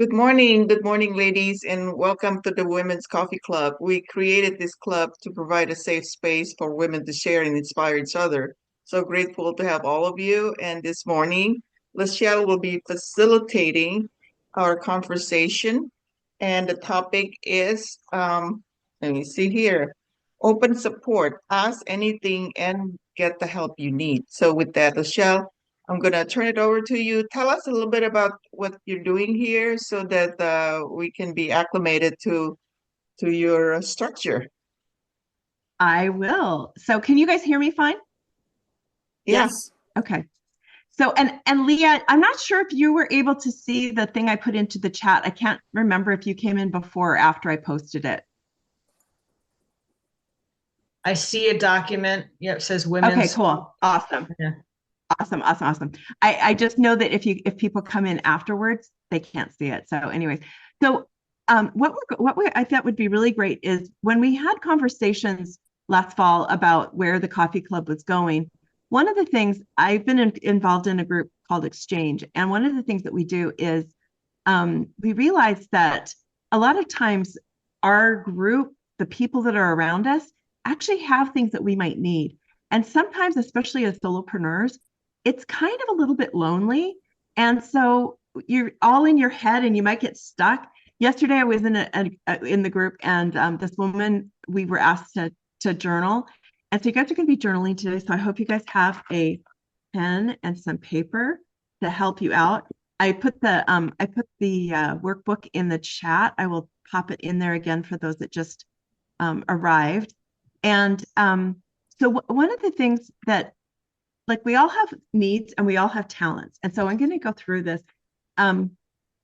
Good morning, ladies, and welcome to the Women's Coffee Club. We created this club to provide a safe space for women to share and inspire each other. So grateful to have all of you. And this morning, LaSchelle will be facilitating our conversation. And the topic is, let me see here, open support. Ask anything and get the help you need. So with that, LaSchelle, I'm going to turn it over to you. Tell us a little bit about what you're doing here so that we can be acclimated to your structure. I will. So can you guys hear me fine? Yeah. Yes. Okay. So and Leah, I'm not sure if you were able to see the thing I put into the chat. I can't remember if you came in before or after I posted it. I see a document. Yeah, it says Okay, women's. cool. Awesome. Yeah. Awesome. I just know that if people come in afterwards, they can't see it. So anyways, so what I thought would be really great is when we had conversations last fall about where the coffee club was going. One of the things I've been involved in a group called Exchange, and one of the things that we do is we realize that a lot of times our group, the people that are around us, actually have things that we might need. And sometimes, especially as solopreneurs, it's kind of a little bit lonely. And so you're all in your head and you might get stuck. Yesterday, I was in the group, and this woman, we were asked to journal. And so you guys are going to be journaling today. So I hope you guys have a pen and some paper to help you out. I put the workbook in the chat. I will pop it in there again for those that just arrived. And one of the things that, like, we all have needs and we all have talents. And so I'm going to go through this. Rini,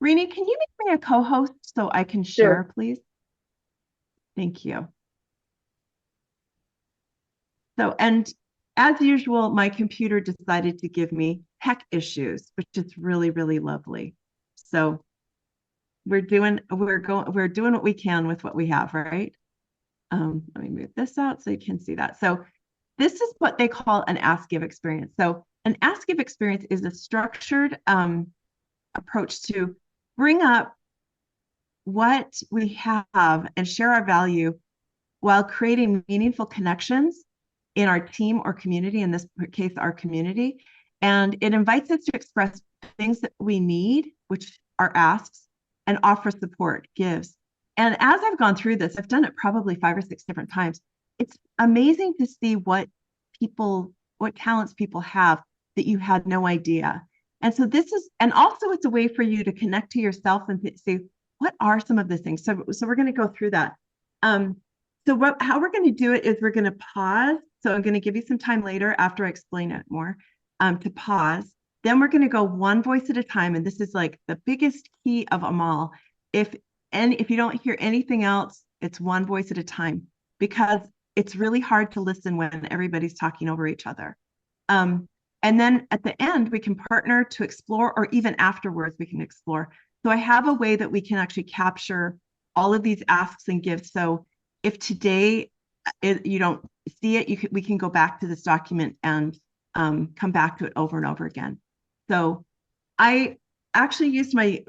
can you make me a co-host so I can Sure. share, please? Thank you. So, and as usual, my computer decided to give me tech issues, which is really, really lovely. So we're doing what we can with what we have, right? Let me move this out so you can see that. So this is what they call an ask give experience. So an ask give experience is a structured approach to bring up what we have and share our value while creating meaningful connections in our team or community, in this case, our community. And it invites us to express things that we need, which are asks, and offer support, gives. And as I've gone through this, I've done it probably 5 or 6 different times. It's amazing to see what talents people have that you had no idea. And so and also it's a way for you to connect to yourself and say, what are some of the things? So we're going to go through that. How we're going to do it is we're going to pause. So I'm going to give you some time later after I explain it more to pause. Then we're going to go one voice at a time. And this is like the biggest key of them all. If you don't hear anything else, it's one voice at a time, because it's really hard to listen when everybody's talking over each other. And then at the end, we can partner to explore, or even afterwards, we can explore. So I have a way that we can actually capture all of these asks and gives. So if today you don't see it, we can go back to this document and come back to it over and over again. So I actually used my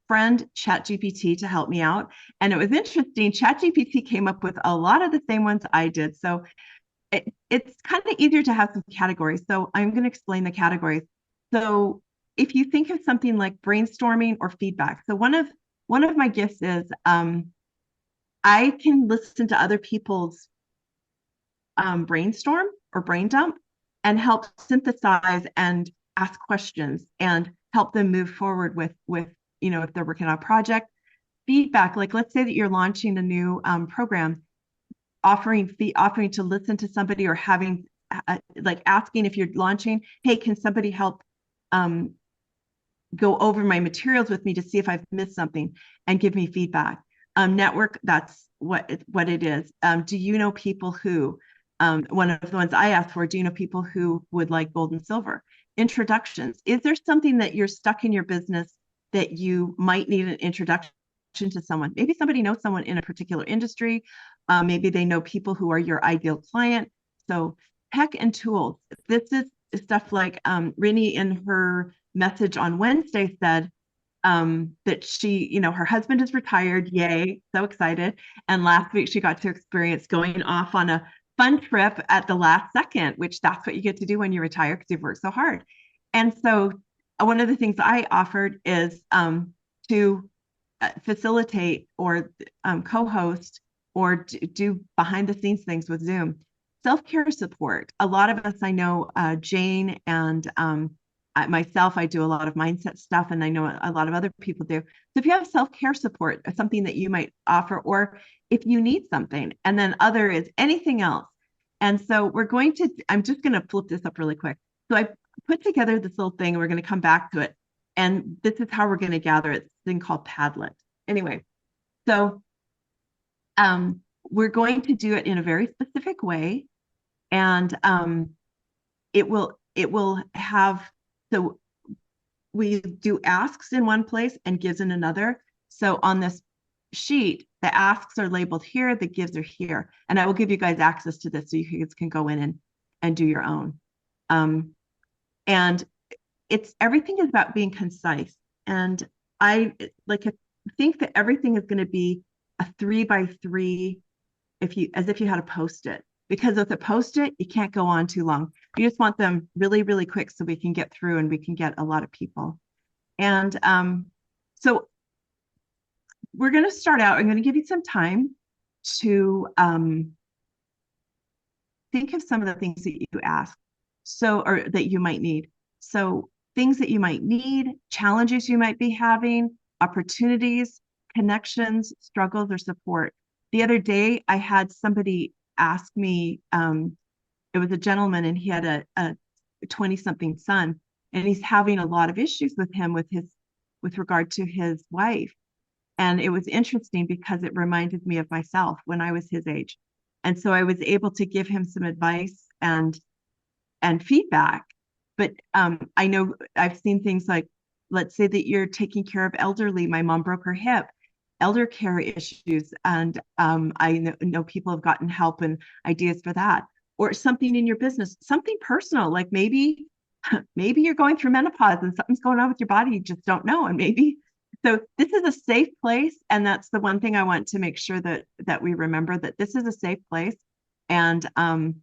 friend ChatGPT to help me out, and it was interesting. ChatGPT came up with a lot of the same ones I did. So it's kind of easier to have some categories. So I'm going to explain the categories. So if you think of something like brainstorming or feedback, so one of my gifts is I can listen to other people's brainstorm or brain dump and help synthesize and ask questions and help them move forward with if they're working on a project. Feedback, like let's say that you're launching a new program, offering to listen to somebody, or having like asking if you're launching, hey, can somebody help go over my materials with me to see if I've missed something and give me feedback. Network, that's what it is. Do you know people who, one of the ones I asked for, do you know people who would like gold and silver? Introductions. Is there something that you're stuck in your business that you might need an introduction to someone? Maybe somebody knows someone in a particular industry. Maybe they know people who are your ideal client. So tech and tools. This is stuff like Rini in her message on Wednesday said, that she, her husband is retired. Yay, so excited. And last week she got to experience going off on a fun trip at the last second, which that's what you get to do when you retire because you've worked so hard. And so one of the things I offered is to facilitate or co-host or do behind the scenes things with Zoom. Self-care support. A lot of us, I know, Jane and myself, I do a lot of mindset stuff, and I know a lot of other people do. So if you have self-care support, something that you might offer, or if you need something, and then other is anything else. And so I'm just going to flip this up really quick. So I put together this little thing, and we're going to come back to it. And this is how we're going to gather it. It's a thing called Padlet. Anyway, so we're going to do it in a very specific way, and it will have, so we do asks in one place and gives in another. So on this sheet, the asks are labeled here, the gives are here, and I will give you guys access to this so you guys can go in and do your own. And everything is about being concise. And I think that everything is going to be a 3x3 as if you had a Post-it, because with a Post-it, you can't go on too long. You just want them really, really quick so we can get through and we can get a lot of people. And so we're going to start out. I'm going to give you some time to think of some of the things that you ask, or that you might need. So things that you might need, challenges you might be having, opportunities, connections, struggles, or support. The other day, I had somebody ask me, it was a gentleman, and he had a 20-something son, and he's having a lot of issues with him with regard to his wife. And it was interesting because it reminded me of myself when I was his age. And so I was able to give him some advice and feedback. But I know I've seen things like, let's say that you're taking care of elderly. My mom broke her hip, elder care issues. And I know people have gotten help and ideas for that. Or something in your business, something personal, like maybe you're going through menopause and something's going on with your body, you just don't know. And so this is a safe place. And that's the one thing I want to make sure that we remember, that this is a safe place. And I'm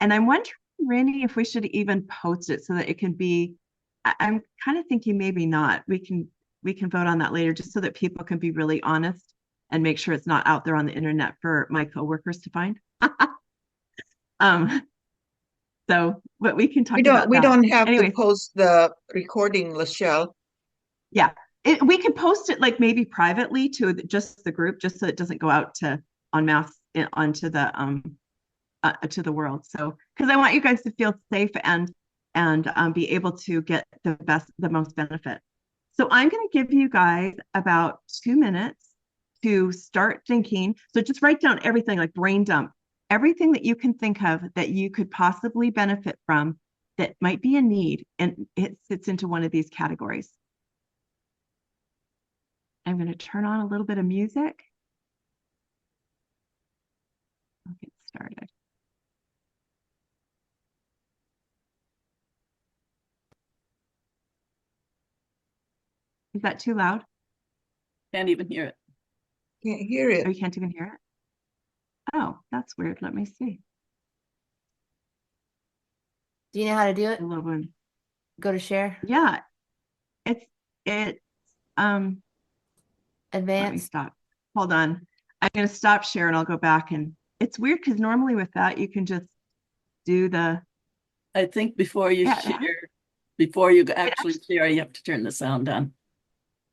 wondering, Randy, if we should even post it so that it can be, I'm kind of thinking maybe not. We can vote on that later, just so that people can be really honest and make sure it's not out there on the internet for my coworkers to find. So, but we can talk about that. We don't have Anyways, to post the recording, LaSchelle. Yeah, we could post it like maybe privately to just the group, just so it doesn't go out to en masse onto to the world. So, because I want you guys to feel safe and be able to get the most benefit. So I'm going to give you guys about 2 minutes to start thinking. So just write down everything, like brain dump, everything that you can think of that you could possibly benefit from that might be a need, and it fits into one of these categories. I'm going to turn on a little bit of music. I'll get started. Is that too loud? Can't even hear it. Can't hear it. Oh, you can't even hear it? Oh, that's weird. Let me see. Do you know how to do it? I love when. Go to share. Yeah, it's let me Advanced. stop. Hold on. I'm going to stop share and I'll go back. And it's weird because normally with that, you can just do the. I think before you Yeah, share, before you actually share, you have to turn the sound on.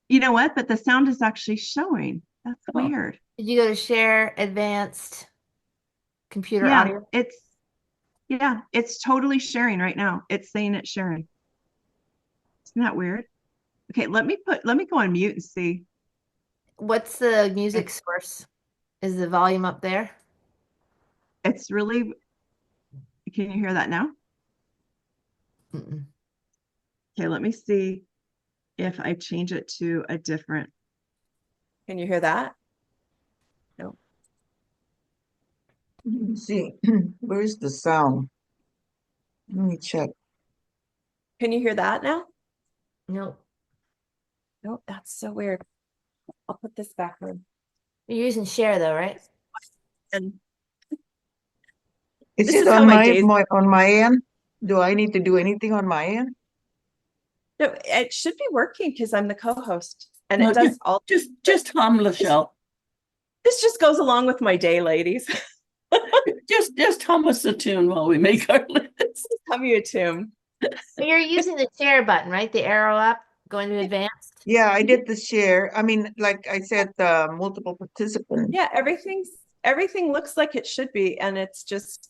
you know what? But the sound is actually showing. That's Oh. weird. Did you go to share advanced computer Yeah, audio? it's totally sharing right now. It's saying it's sharing. Isn't that weird? Okay, let me go on mute and see. What's the music source? Is the volume up there? It's really, can you hear that now? Mm-mm. Okay, let me see if I change it to a different. Can you hear that? No. Let me see. Where is the sound? Let me check. Can you hear that now? Nope. Nope, that's so weird. I'll put this back on. You're using share though, right? And Is this it is how on my days. on my end? Do I need to do anything on my end? No, it should be working because I'm the co-host, and No, it does all. just hum, LaSchelle. This just goes along with my day, ladies. Just hum us a tune while we make our list. Hum you a tune. You're using the share button, right? The arrow up, going to advanced. Yeah, I did the share. I mean, like I said, multiple participants. Yeah, everything looks like it should be, and it's just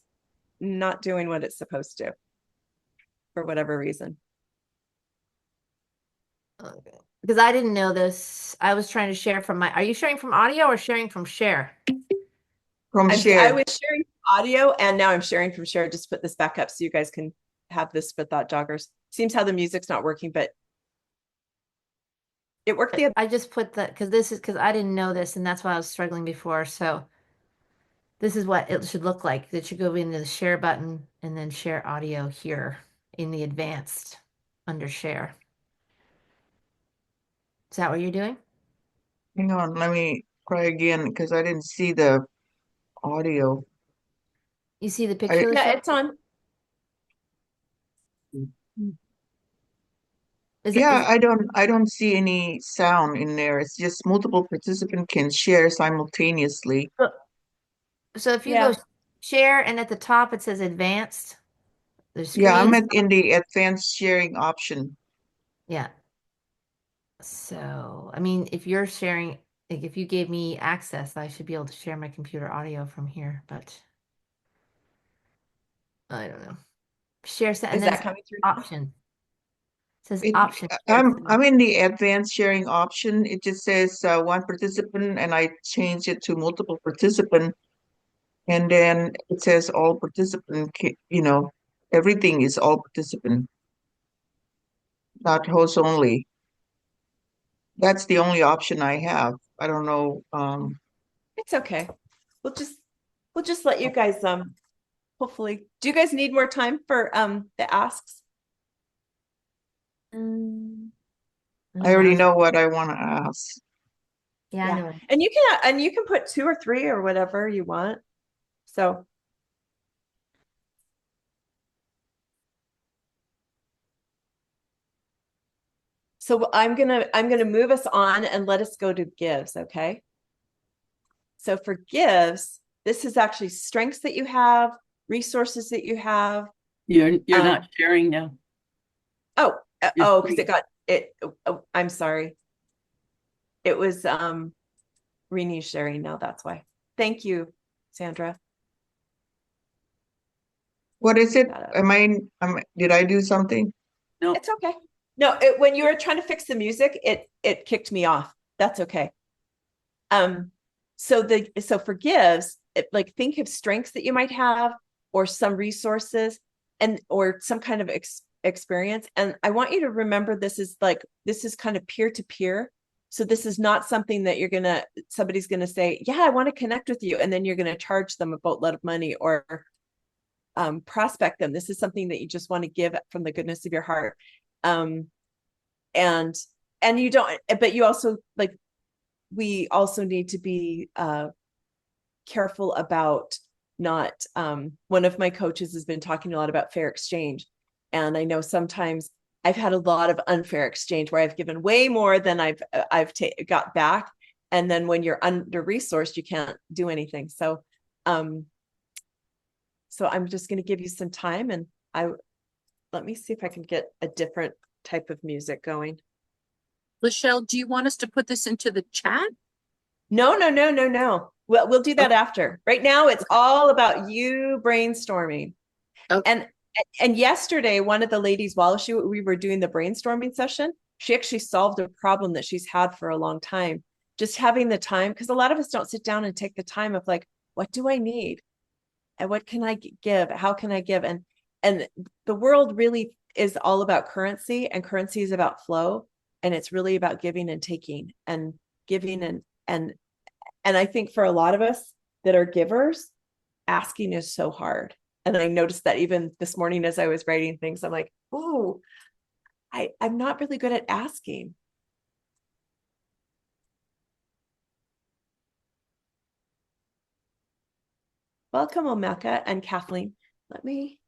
not doing what it's supposed to for whatever reason. Okay. Because I didn't know this. I was trying to share from my, are you sharing from audio or sharing from share? From I share. was sharing audio, and now I'm sharing from share. Just put this back up so you guys can have this for thought joggers. Seems how the music's not working, but it worked the other. I just put the, because I didn't know this, and that's why I was struggling before. So this is what it should look like. It should go into the share button and then share audio here in the advanced under share. Is that what you're doing? Hang on, let me try again because I didn't see the audio. You see the picture? Yeah, LaSchelle? it's on. Yeah, I don't see any sound in there. It's just multiple participant can share simultaneously. So if you Yeah. go share and at the top it says advanced, the Yeah, I'm screen. in the advanced sharing option. Yeah. So, I mean, if you're sharing, like if you gave me access, I should be able to share my computer audio from here, but I don't know. Share set and Is then that it's coming through? option. It says It, option. Share set. I'm in the advanced sharing option. It just says one participant, and I changed it to multiple participant, and then it says all participant. Everything is all participant, not host only. That's the only option I have. I don't know. It's okay. We'll just let you guys hopefully. Do you guys need more time for the asks? I already know what I want to ask. Yeah, I Yeah. know. And you can put 2 or 3 or whatever you want. So I'm gonna move us on and let us go to gives, okay? So for gives, this is actually strengths that you have, resources that you have. You're not sharing now. Because it got it. Oh, I'm sorry. It was Renee sharing now. That's why. Thank you, Sandra. What is it? Did I do something? No, It's okay. No, when you were trying to fix the music, it kicked me off. That's okay. So for gives, like think of strengths that you might have or some resources or some kind of experience. And I want you to remember this is kind of peer to peer. So this is not something that somebody's gonna say, yeah, I want to connect with you, and then you're gonna charge them a boatload of money or prospect them. This is something that you just want to give from the goodness of your heart. And you don't, but you also we also need to be careful about not one of my coaches has been talking a lot about fair exchange, and I know sometimes I've had a lot of unfair exchange where I've given way more than I've got back, and then when you're under resourced you can't do anything. So I'm just going to give you some time, and let me see if I can get a different type of music going. LaSchelle, do you want us to put this into the chat? No. We'll do that after. Right now, it's all about you brainstorming. Okay. And yesterday, one of the ladies, while we were doing the brainstorming session, she actually solved a problem that she's had for a long time. Just having the time, because a lot of us don't sit down and take the time of what do I need? And what can I give? How can I give? And the world really is all about currency, and currency is about flow. And it's really about giving and taking and giving. And I think for a lot of us that are givers, asking is so hard. And I noticed that even this morning as I was writing things, I'm like, ooh, I'm not really good at asking. Welcome, Omeka and Kathleen. Let me.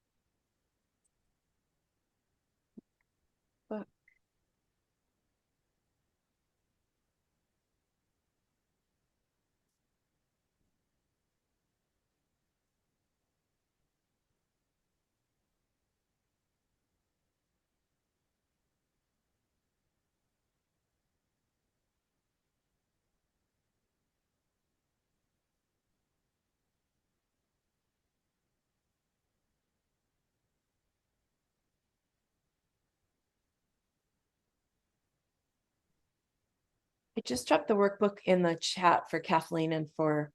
I just dropped the workbook in the chat for Kathleen and for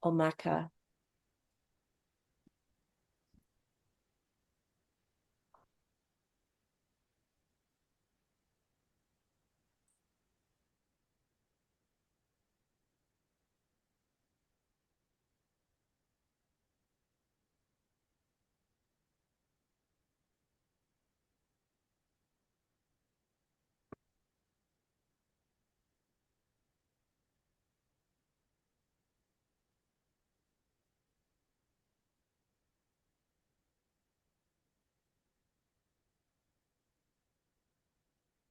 Omeka.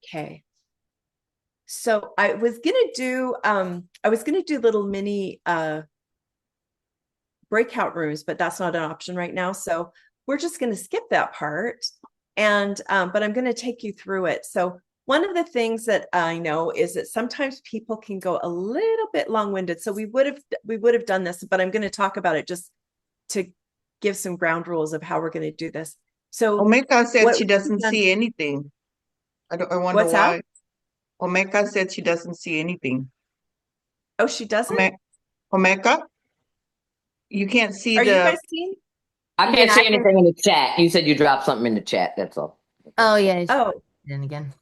Okay. So I was gonna do little mini breakout rooms, but that's not an option right now. So we're just gonna skip that part. And but I'm gonna take you through it. So one of the things that I know is that sometimes people can go a little bit long-winded. So we would have done this, but I'm going to talk about it just to give some ground rules of how we're going to do this. So Omeka said what she we've doesn't done- see anything. I wonder What's that? why. Omeka said she doesn't see anything. Oh, she doesn't? Omeka, you can't see Are you the. guys seeing? I can't see anything in the chat. You said you dropped something in the chat. That's all. Oh yeah. Oh, Then again.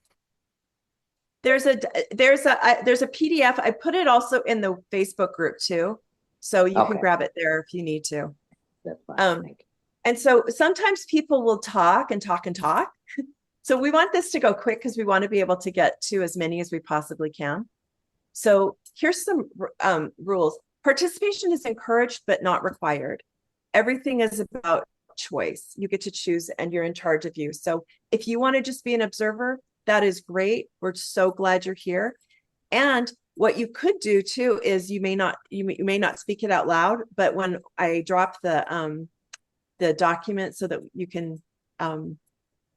there's a PDF. I put it also in the Facebook group too. So you can Okay. grab it there if you need to. That's fine. Thank you. And so sometimes people will talk and talk and talk. So we want this to go quick because we want to be able to get to as many as we possibly can. So here's some rules. Participation is encouraged but not required. Everything is about choice. You get to choose and you're in charge of you. So if you want to just be an observer, that is great. We're so glad you're here. And what you could do too is you may not speak it out loud, but when I drop the document so that you can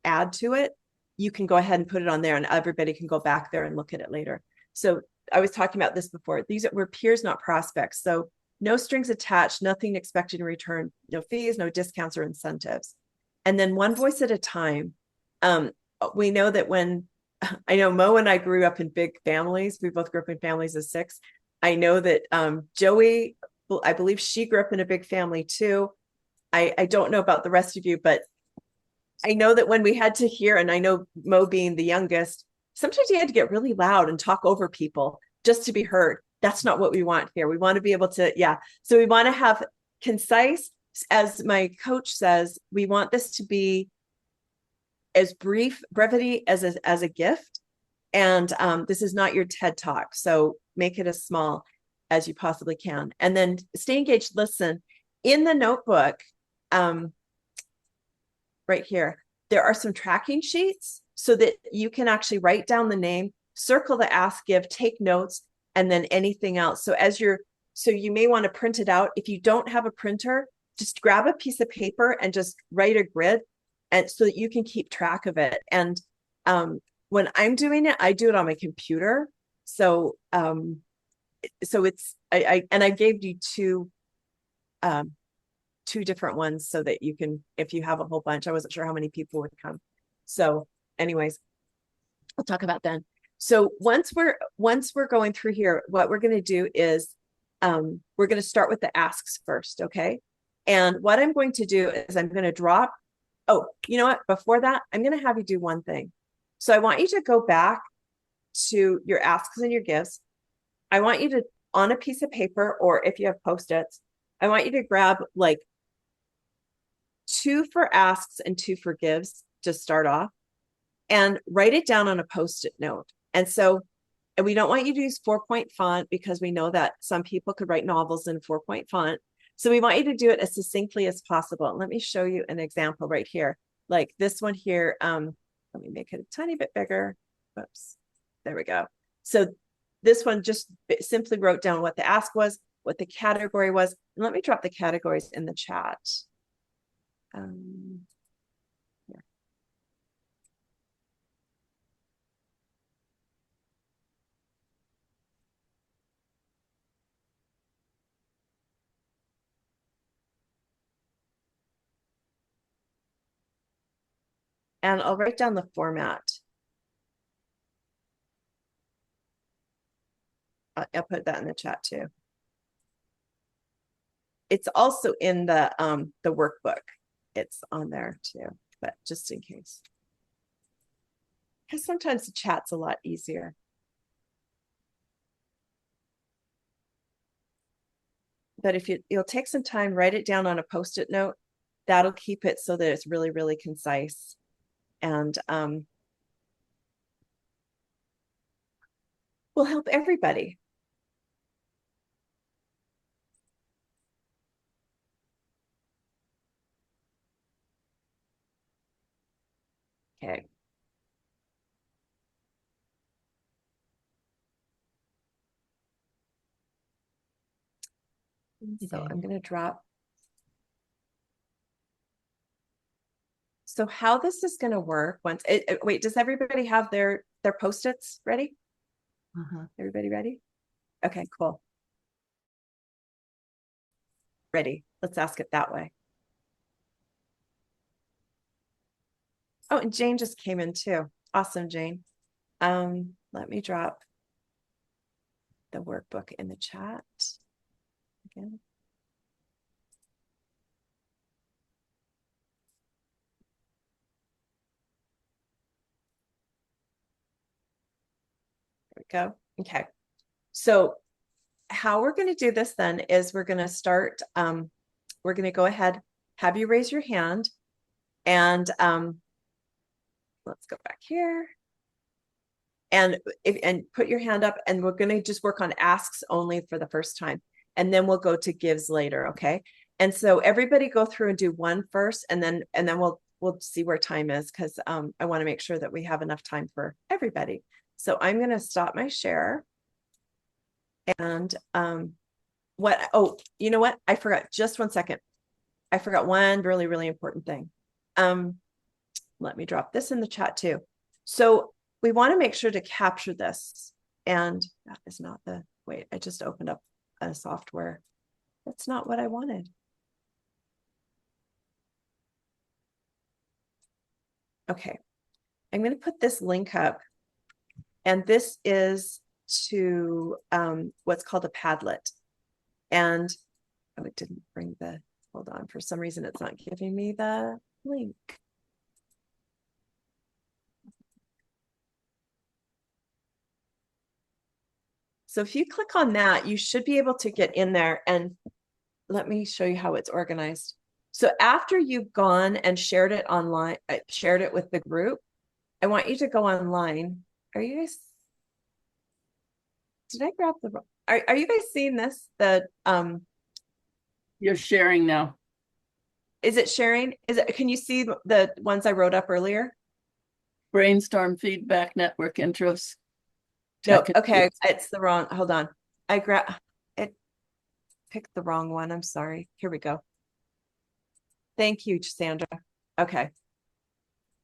add to it, you can go ahead and put it on there and everybody can go back there and look at it later. So I was talking about this before. We're peers, not prospects. So no strings attached, nothing expected in return, no fees, no discounts or incentives. And then one voice at a time. We know that I know Mo and I grew up in big families. We both grew up in families of 6. I know that Joey, I believe she grew up in a big family too. I don't know about the rest of you, but I know that when we had to hear, and I know Mo being the youngest, sometimes you had to get really loud and talk over people just to be heard. That's not what we want here. We want to be able to, So we want to have concise, as my coach says, we want this to be as brevity as a gift. And this is not your TED Talk. So make it as small as you possibly can. And then stay engaged, listen. In the notebook, right here, there are some tracking sheets so that you can actually write down the name, circle the ask, give, take notes, and then anything else. So you may want to print it out. If you don't have a printer, just grab a piece of paper and just write a grid, and so that you can keep track of it. And when I'm doing it, I do it on my computer. So it's I gave you two different ones so that you can, if you have a whole bunch. I wasn't sure how many people would come. So anyways, I'll talk about then. So once we're going through here, what we're going to do is we're going to start with the asks first. Okay. And what I'm going to do is I'm going to drop. Oh, you know what? Before that, I'm going to have you do one thing. So I want you to go back to your asks and your gifts. I want you to, on a piece of paper, or if you have Post-its, I want you to grab like 2 for asks and 2 for gives to start off, and write it down on a Post-it note. And we don't want you to use 4-point font because we know that some people could write novels in 4-point font. So we want you to do it as succinctly as possible. Let me show you an example right here. Like this one here, let me make it a tiny bit bigger. Whoops, there we go. So this one just simply wrote down what the ask was, what the category was. And let me drop the categories in the chat. Here. And I'll write down the format. I'll put that in the chat too. It's also in the workbook. It's on there too, but just in case. Because sometimes the chat's a lot easier. But if you'll take some time, write it down on a Post-it note, that'll keep it so that it's really, really concise. And will help everybody. Okay. So I'm going to drop. So how this is going to work once wait, does everybody have their Post-its ready? Everybody ready? Okay, cool. Ready. Let's ask it that way. Oh, and Jane just came in too. Awesome, Jane. Let me drop the workbook in the chat again. There we go. Okay. So how we're going to do this then is we're going to start, we're going to go ahead, have you raise your hand, and let's go back here. And put your hand up, and we're going to just work on asks only for the first time. And then we'll go to gives later. Okay. And so everybody go through and do one first, and then we'll see where time is, because I want to make sure that we have enough time for everybody. So I'm going to stop my share. And oh, you know what? I forgot, just 1 second. I forgot one really, really important thing. Let me drop this in the chat too. So we want to make sure to capture this. And that is not the, wait, I just opened up a software. That's not what I wanted. Okay. I'm going to put this link up, and this is to what's called a Padlet. And oh, it didn't bring the, hold on, for some reason it's not giving me the link. So if you click on that, you should be able to get in there, and let me show you how it's organized. So after you've gone and shared it online, shared it with the group, I want you to go online. Are you guys, did I grab the, are you guys seeing this? The You're sharing now. Is it sharing? Is it, can you see the ones I wrote up earlier? Brainstorm feedback network intros. No, okay, it's the wrong, hold on. I picked the wrong one. I'm sorry. Here we go. Thank you, Sandra. Okay.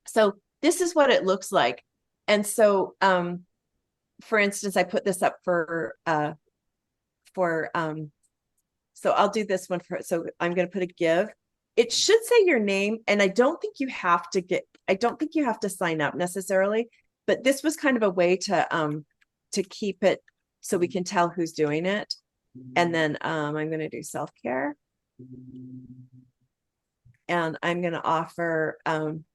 So this is what it looks like. And so, for instance, I put this up so I'll do this one so I'm going to put a give. It should say your name, and I don't think you have to sign up necessarily, but this was kind of a way to keep it so we can tell who's doing it. And then I'm going to do self-care. And I'm going to offer I'm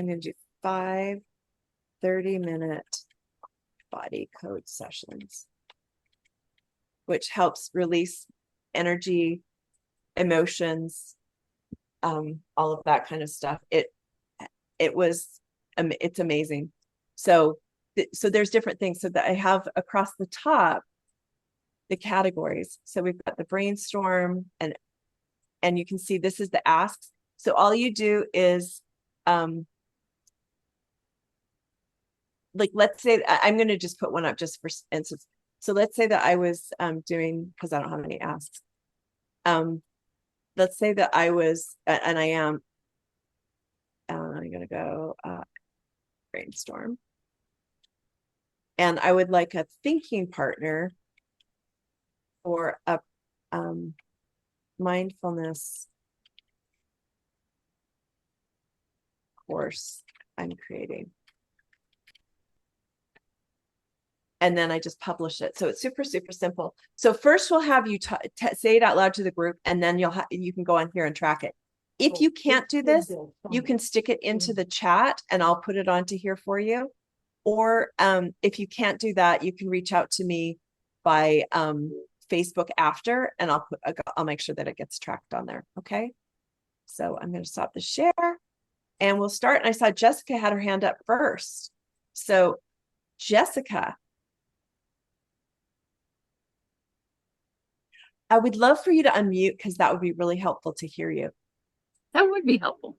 going to do 5 30-minute body code sessions, which helps release energy, emotions, all of that kind of stuff. It's amazing. So so there's different things. So that I have across the top the categories. So we've got the brainstorm, and you can see this is the asks. So all you do is like, let's say I'm going to just put one up just for instance. So let's say that I was doing, because I don't have any asks. Let's say that I was, and I am, I'm going to go brainstorm. And I would like a thinking partner for a mindfulness course I'm creating. And then I just publish it. So it's super, super simple. So first we'll have you say it out loud to the group, and then you can go on here and track it. If you can't do this, you can stick it into the chat and I'll put it onto here for you. Or if you can't do that, you can reach out to me by Facebook after, and I'll make sure that it gets tracked on there. Okay. So I'm going to stop the share and we'll start. And I saw Jessica had her hand up first. So Jessica, I would love for you to unmute because that would be really helpful to hear you. That would be helpful.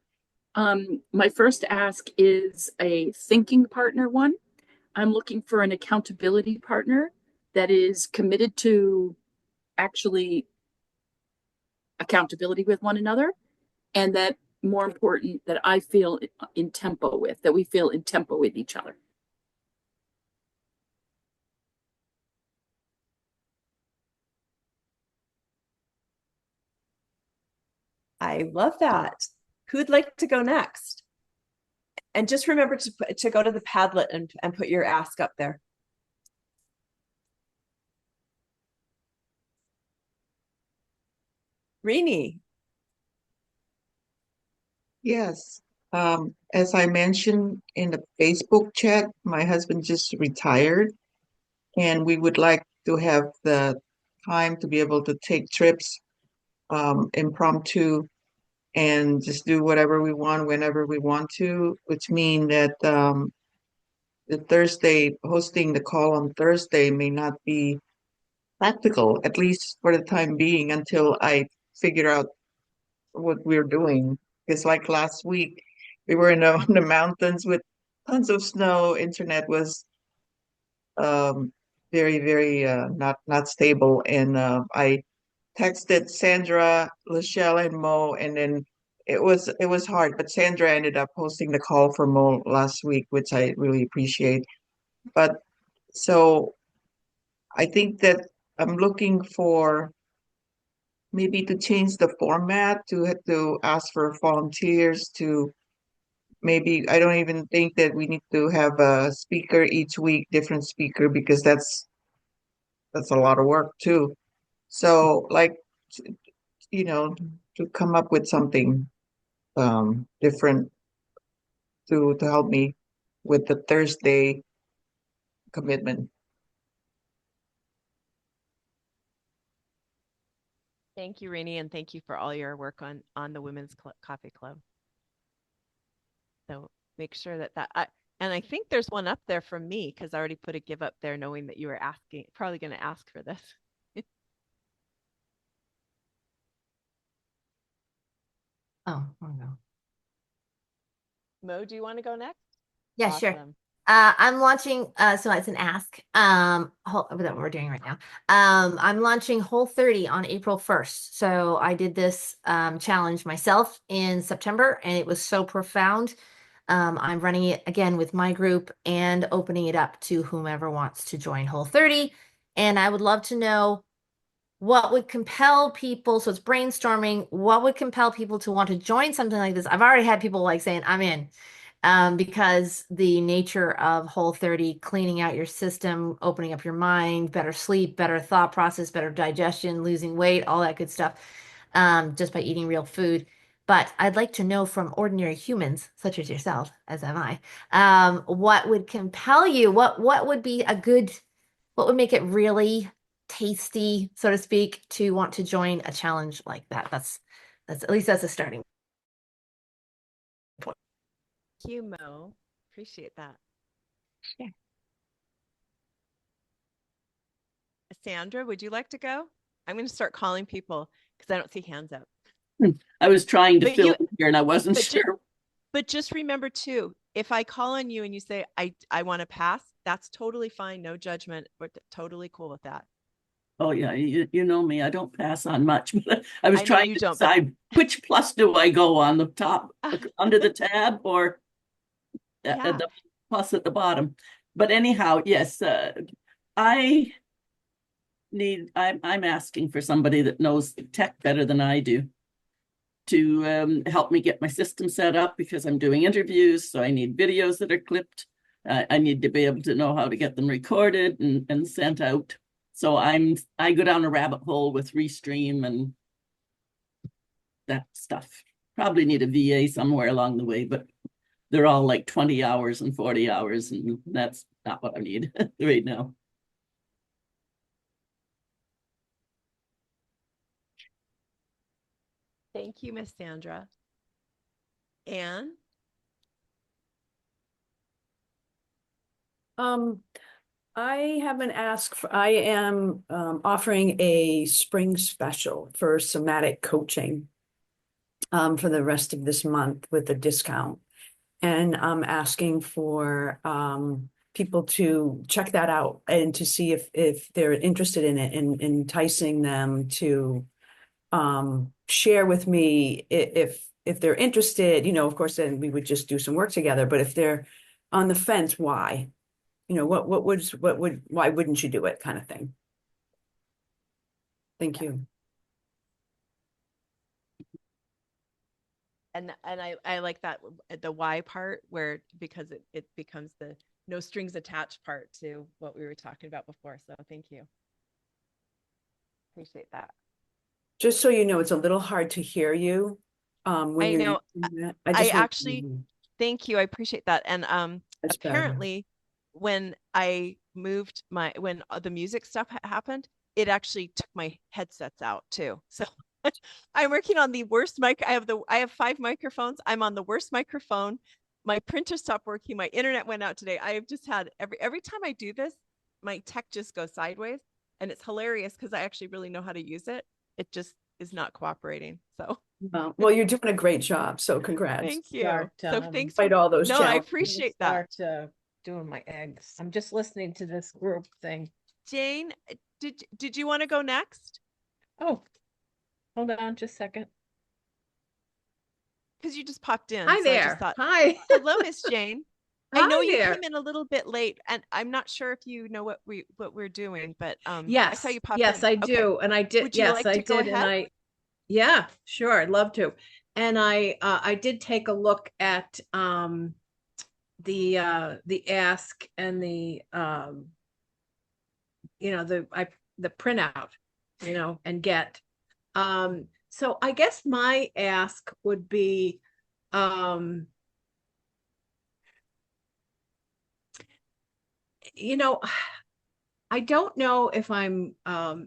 My first ask is a thinking partner one. I'm looking for an accountability partner that is committed to actually accountability with one another, and that, more important, that I feel in tempo with, that we feel in tempo with each other. I love that. Who'd like to go next? And just remember to go to the Padlet and put your ask up there. Rini. Yes. As I mentioned in the Facebook chat, my husband just retired, and we would like to have the time to be able to take trips impromptu and just do whatever we want whenever we want to, which mean that the Thursday, hosting the call on Thursday may not be practical, at least for the time being, until I figure out what we're doing. Because like last week, we were in the mountains with tons of snow. Internet was very, very not stable, and I texted Sandra, LaSchelle, and Mo, and then it was hard. But Sandra ended up hosting the call for Mo last week, which I really appreciate. But so I think that I'm looking for maybe to change the format to ask for volunteers to maybe I don't even think that we need to have a speaker each week, different speaker, because that's a lot of work too. So like you know, to come up with something different to help me with the Thursday commitment. Thank you, Rini, and thank you for all your work on the Women's Coffee Club. So make sure and I think there's one up there from me because I already put a give up there knowing that you were probably going to ask for this. Oh, I'll go. Mo, do you want to go next? Yeah, sure. Awesome. I'm launching, so it's an ask, that we're doing right now. I'm launching Whole30 on April 1st. So I did this challenge myself in September, and it was so profound. I'm running it again with my group and opening it up to whomever wants to join Whole30. And I would love to know what would compel people. So it's brainstorming. What would compel people to want to join something like this? I've already had people like saying, I'm in. Because the nature of Whole30, cleaning out your system, opening up your mind, better sleep, better thought process, better digestion, losing weight, all that good stuff, just by eating real food. But I'd like to know from ordinary humans, such as yourself, as am I, what would compel you? What would be what would make it really tasty, so to speak, to want to join a challenge like that? That's at least that's a starting. Thank you, Mo. Appreciate that. Yeah. Sandra, would you like to go? I'm going to start calling people because I don't see hands up. I was trying to But fill you- in here and I wasn't but sure. But just remember too, if I call on you and you say, I want to pass, that's totally fine. No judgment. We're totally cool with that. Oh yeah, you know me. I don't pass on much, but I was I know trying you to don't, but- decide which plus do I go on the top under the tab or Yeah. the plus at the bottom. But anyhow, yes, I I'm asking for somebody that knows tech better than I do to help me get my system set up because I'm doing interviews, so I need videos that are clipped. I need to be able to know how to get them recorded and sent out. So I go down a rabbit hole with Restream and that stuff. Probably need a VA somewhere along the way, but they're all like 20 hours and 40 hours, and that's not what I need right now. Thank you, Miss Sandra. Anne? I have an ask for, I am offering a spring special for somatic coaching for the rest of this month with a discount. And I'm asking for people to check that out and to see if they're interested in it and enticing them to share with me if they're interested, of course, then we would just do some work together. But if they're on the fence, why? Why wouldn't you do it kind of thing? Thank you. And I like that the why part because it becomes the no strings attached part to what we were talking about before. So thank you. Appreciate that. Just so you know, it's a little hard to hear you when I you're know. using that. I actually thank you. I appreciate that. And That's better. apparently when I moved when the music stuff happened, it actually took my headsets out too. So I'm working on the worst mic. I have 5 microphones. I'm on the worst microphone. My printer stopped working. My internet went out today. I have just had every time I do this, my tech just goes sideways, and it's hilarious because I actually really know how to use it. It just is not cooperating. So well, you're doing a great job. So congrats. thank you. Start, So thanks Despite all those I challenges. appreciate that. Start doing my eggs. I'm just listening to this group thing. Jane, did you want to go next? Oh, hold on just a second. Because you just popped in. Hi so I there. just thought, Hi. hello, Miss Jane. I know Hi you there. came in a little bit late, and I'm not sure if you know what we're doing, but I Yes. saw you pop Yes, in. I Okay. do. And I did. Would you Yes, like I to go did. And ahead? yeah, sure. I'd love to. And I did take a look at the ask and the the printout, and get. So I guess my ask would be I don't know if I'm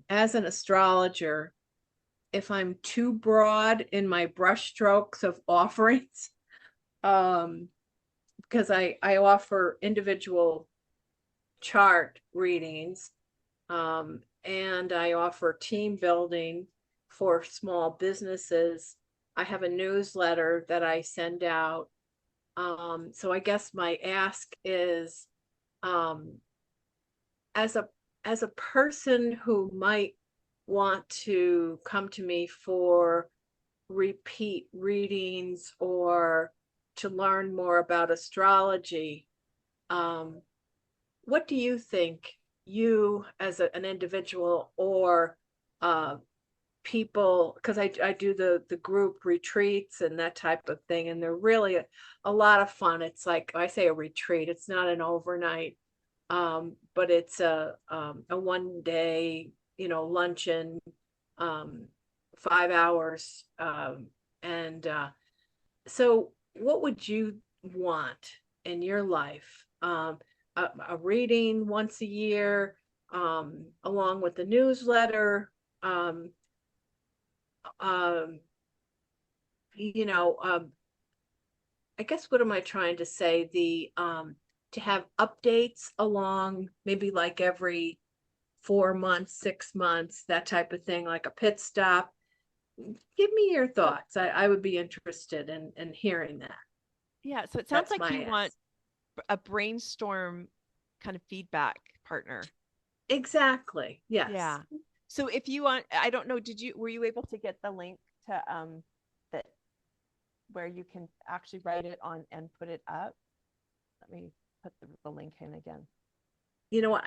as an astrologer, if I'm too broad in my brushstrokes of offerings. Because I offer individual chart readings, and I offer team building for small businesses. I have a newsletter that I send out. So I guess my ask is, as a person who might want to come to me for repeat readings or to learn more about astrology, what do you think, you as an individual or people, because I do the group retreats and that type of thing, and they're really a lot of fun. It's like, I say a retreat, it's not an overnight, but it's a 1 day, luncheon, 5 hours, and so what would you want in your life? A reading once a year, along with the newsletter, um, I guess, what am I trying to say? To have updates along maybe like every 4 months, 6 months, that type of thing, like a pit stop. Give me your thoughts. I would be interested in hearing that. Yeah, so it sounds That's like you my want ask. a brainstorm kind of feedback partner. Exactly. Yes. Yeah. So if you want, I don't know, were you able to get the link to that where you can actually write it on and put it up? Let me put the link in again. You know what?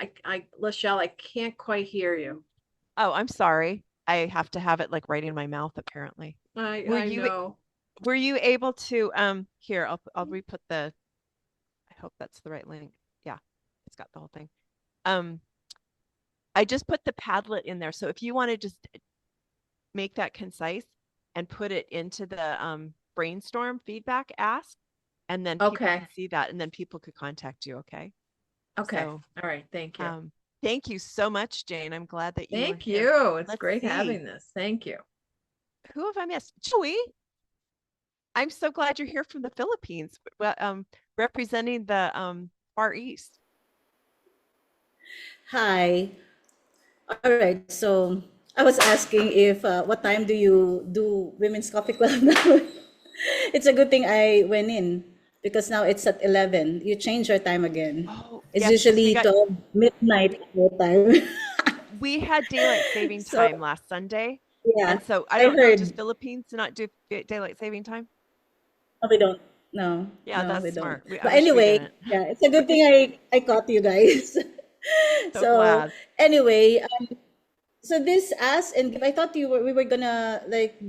LaSchelle, I can't quite hear you. Oh, I'm sorry. I have to have it like right in my mouth apparently. I you know. were you able to here, I'll re-put the, I hope that's the right link. Yeah, it's got the whole thing. I just put the Padlet in there. So if you want to just make that concise and put it into the brainstorm feedback ask, and then people Okay. can see that, and then people could contact you. Okay. Okay. So, all right. Thank you. Thank you so much, Jane. I'm glad that you were Thank here. you. It's Let's great see. having this. Thank you. Who have I missed? Joey. I'm so glad you're here from the Philippines, representing the Far East. Hi. All right. So I was asking if what time do you do Women's Coffee Club now? It's a good thing I went in because now it's at 11. You change your time again. Oh, It's yes, because usually 12 midnight your time. we had daylight saving So time last Sunday. yeah, And so I I don't know, does heard. Philippines not do daylight saving time? No, we don't. No, Yeah, no, that's we don't. smart. I But wish we anyway, didn't. yeah, it's a good thing I caught you guys. So So glad. anyway, so this ask and give, I thought we were gonna like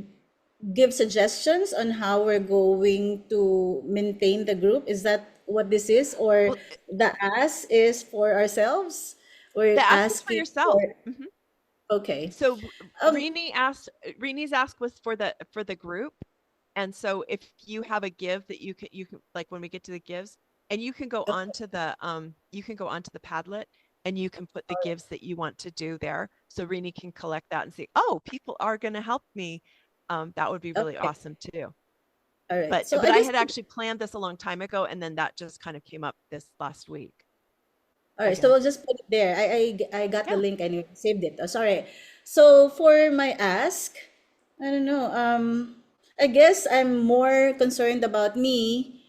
give suggestions on how we're going to maintain the group. Is that what this is? Or Well, the ask is for ourselves? We're the ask is for asking yourself. for, okay. So Um, Reni's ask was for the group. And so if you have a give that you can like when we get to the gives, and you can go onto the Padlet and you can put the gives that you want to do there. So Rini can collect that and say, oh, people are gonna help me. That would be really okay. awesome too. All right. But So but I I just had actually planned this a long time ago, and then that just kind of came up this last week All right, so again. we'll just put it there. I got the Yeah. link anyway, saved it. Oh, sorry. So for my ask, I don't know. I guess I'm more concerned about me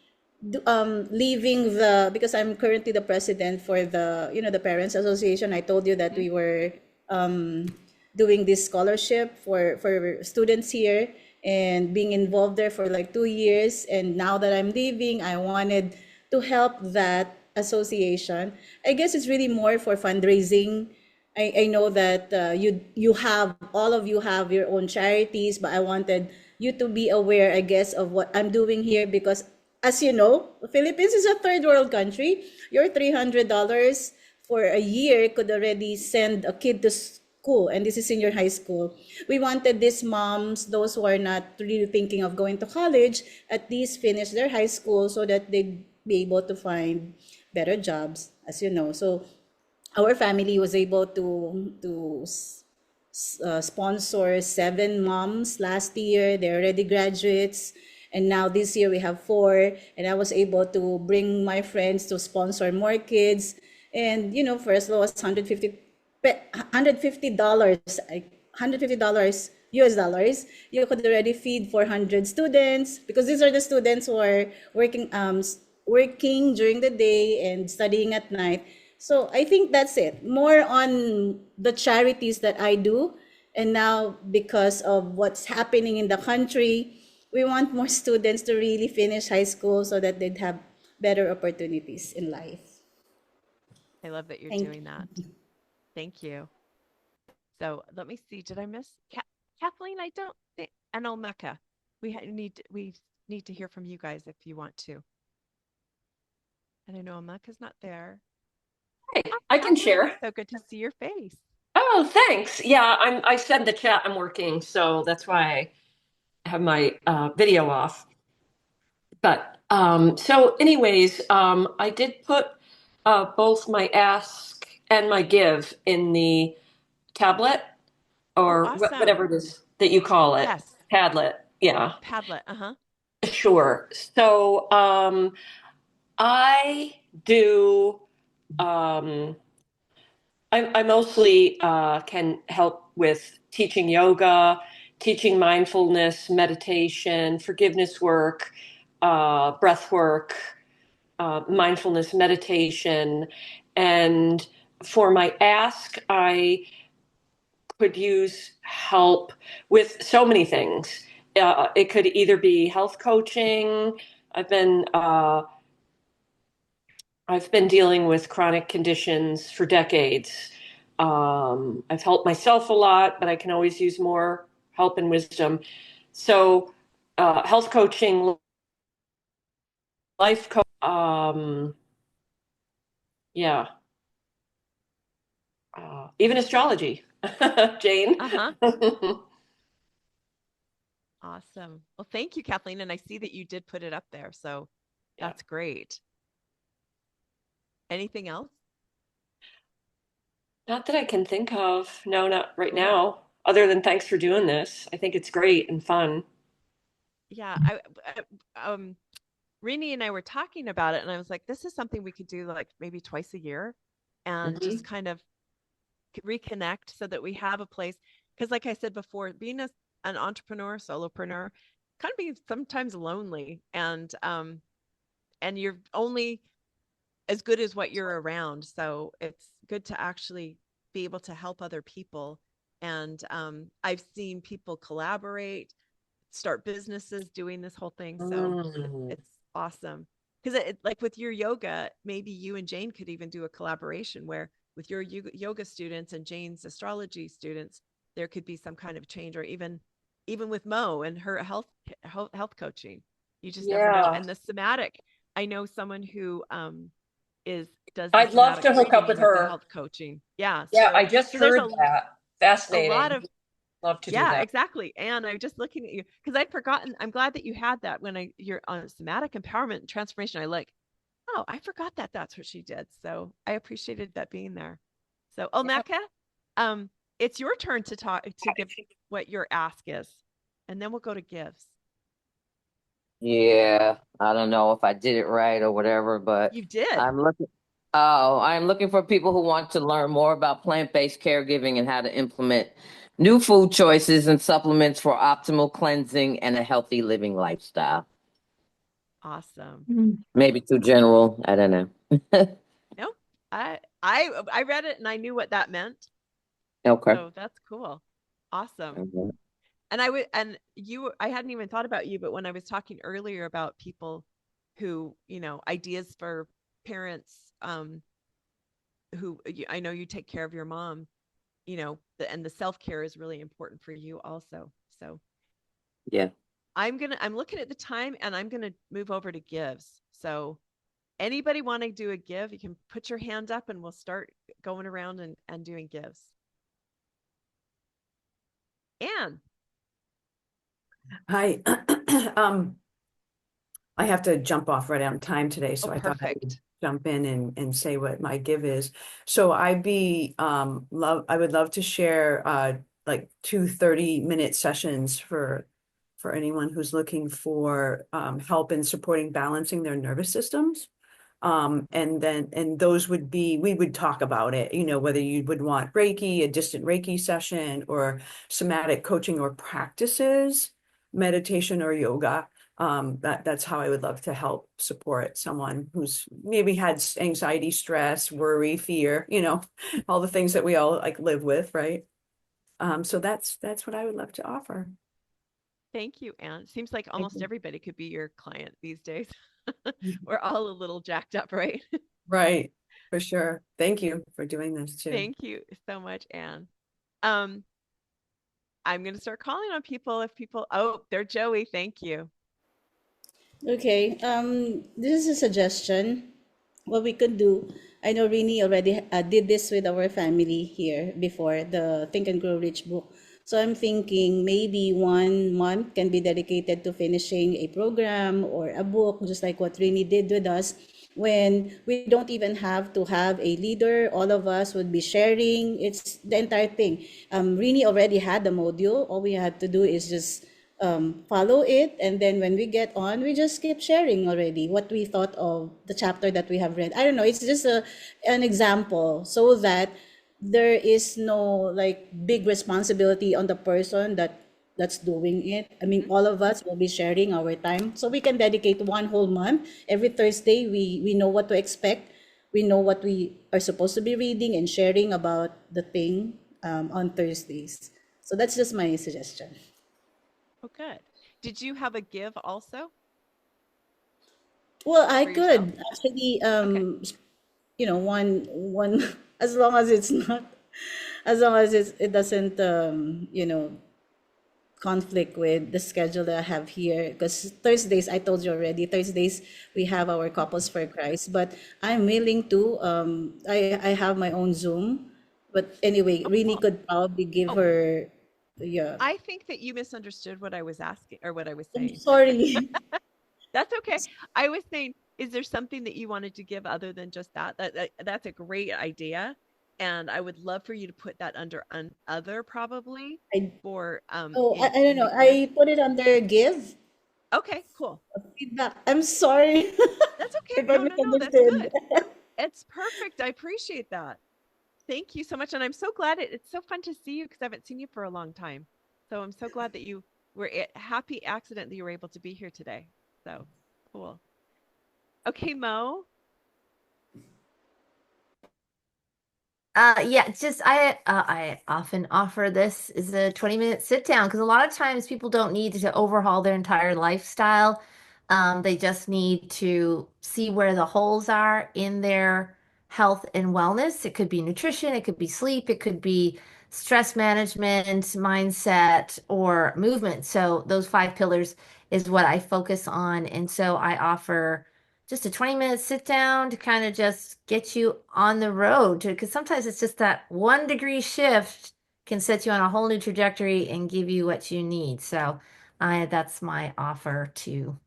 leaving the because I'm currently the president for the Parents Association. I told you that Mhm. we were um doing this scholarship for students here and being involved there for like 2 years. And now that I'm leaving, I wanted to help that association. I guess it's really more for fundraising. I know that you have all of you have your own charities, but I wanted you to be aware, I guess, of what I'm doing here because, as you know, the Philippines is a third world country. Your $300 for a year could already send a kid to school, and this is senior high school. We wanted these moms, those who are not really thinking of going to college, at least finish their high school so that they'd be able to find better jobs, as you know. So our family was able to sponsor 7 moms last year. They're already graduates. And now this year we have 4. And I was able to bring my friends to sponsor more kids. And, for as low as $150, $150 US dollars, you could already feed 400 students because these are the students who are working during the day and studying at night. So I think that's it. More on the charities that I do. And now, because of what's happening in the country, we want more students to really finish high school so that they'd have better opportunities in life. I love that you're Thank doing that. you. Thank you. So let me see. Did I miss Kathleen? I don't think, and Mecca. We need to hear from you guys if you want to. And I know Mecca's not there. Hey, Hi, I can Kathleen. share. So good to see your face. Oh, thanks. Yeah, I said in the chat I'm working, so that's why I have my video off. But so anyways, I did put both my ask and my give in the tablet Oh, or awesome. whatever it is that you call it. Yes. Padlet. Yeah, Padlet. Uh-huh. sure. So I do um I mostly can help with teaching yoga, teaching mindfulness, meditation, forgiveness work, breath work, mindfulness meditation. And for my ask, I could use help with so many things. It could either be health coaching. I've been uh, I've been dealing with chronic conditions for decades. I've helped myself a lot, but I can always use more help and wisdom. So, health coaching, life coach, yeah, even astrology, Jane. Uh-huh. Awesome. Well, thank you, Kathleen. And I see that you did put it up there. So that's great. Anything else? Not that I can think of. No, not right now. Other than thanks for doing this. I think it's great and fun. Yeah, Rini and I were talking about it, and I was like, this is something we could do like maybe twice a year and just kind of reconnect so that we have a place. Because, like I said before, being an entrepreneur, solopreneur, kind of being sometimes lonely, and you're only as good as what you're around. So it's good to actually be able to help other people. And I've seen people collaborate, start businesses doing this whole thing. So it's awesome. Because like with your yoga, maybe you and Jane could even do a collaboration where with your yoga students and Jane's astrology students, there could be some kind of change, or even with Mo and her health coaching. You just never know. And the somatic, I know someone who does the I'd love somatic to hook up breathing with and the her. health coaching. Yeah. Yeah, So, I just there's heard that. Fascinating. a lot of Love to do yeah, that. exactly. And I'm just looking at you because I'd forgotten. I'm glad that you had that when you're on somatic empowerment and transformation. Oh, I forgot that that's what she did. So I appreciated that being there. So, Mecca, it's your turn to give what your ask is, and then we'll go to gifts. Yeah, I don't know if I did it right or whatever, but You did. I'm looking for people who want to learn more about plant-based caregiving and how to implement new food choices and supplements for optimal cleansing and a healthy living lifestyle. Awesome. Maybe too general. I don't know. No, I read it and I knew what that meant. Okay. So that's cool. Awesome. And I hadn't even thought about you, but when I was talking earlier about people who, ideas for parents, who I know you take care of your mom, and the self-care is really important for you also. So yeah, I'm looking at the time and I'm going to move over to gives. So anybody want to do a give, you can put your hand up and we'll start going around and doing gives. Anne. Hi. I have to jump off right on time today, so I thought I would jump in and say what my give is. So I would love to share like 2 30-minute sessions for anyone who's looking for help in supporting balancing their nervous systems. And those we would talk about it, whether you would want Reiki, a distant Reiki session, or somatic coaching or practices, meditation or yoga. That's how I would love to help support someone who's maybe had anxiety, stress, worry, fear, all the things that we all like live with, right? So that's what I would love to offer. Thank you, Anne. Seems like almost everybody could be your client these days. We're all a little jacked up, right? Right, for sure. Thank you for doing this too. Thank you so much, Anne. I'm going to start calling on people they're Joey. Thank you. Okay, this is a suggestion. What we could do, I know Rini already did this with our family here before, the Think and Grow Rich book. So I'm thinking maybe 1 month can be dedicated to finishing a program or a book, just like what Rini did with us. When we don't even have to have a leader, all of us would be sharing. It's the entire thing. Rini already had the module. All we had to do is just follow it, and then when we get on, we just keep sharing already what we thought of the chapter that we have read. I don't know, it's just an example so that there is no like big responsibility on the person that's doing it. I mean, all of us will be sharing our time, so we can dedicate one whole month. Every Thursday, we know what to expect. We know what we are supposed to be reading and sharing about the thing on Thursdays. So that's just my suggestion. Oh, good. Did you have a give also Well, I for yourself? could actually, Okay. one as long as it's not, as long as it doesn't, conflict with the schedule that I have here. Because Thursdays, I told you already, Thursdays we have our Couples for Christ. But I'm willing to. I have my own Zoom. But anyway, really Cool. could probably give Oh, her. Yeah. I think that you misunderstood what I was asking or what I was I'm saying. sorry. That's okay. I was saying, is there something that you wanted to give other than just that? That's a great idea. And I would love for you to put that under other probably I for I don't in the know. give. I put it under give Okay, cool. feedback. I'm sorry That's okay. if I No, no, no, that's misunderstood. good. It's perfect. I appreciate that. Thank you so much. And I'm so glad it's so fun to see you because I haven't seen you for a long time. So I'm so glad that you were happy accident that you were able to be here today. So cool. Okay, Mo. Yeah, just I often offer this as a 20-minute sit down because a lot of times people don't need to overhaul their entire lifestyle. They just need to see where the holes are in their health and wellness. It could be nutrition, it could be sleep, it could be stress management, mindset, or movement. So those five pillars is what I focus on. And so I offer just a 20-minute sit down to kind of just get you on the road to, because sometimes it's just that 1 degree shift can set you on a whole new trajectory and give you what you need. So I that's my offer to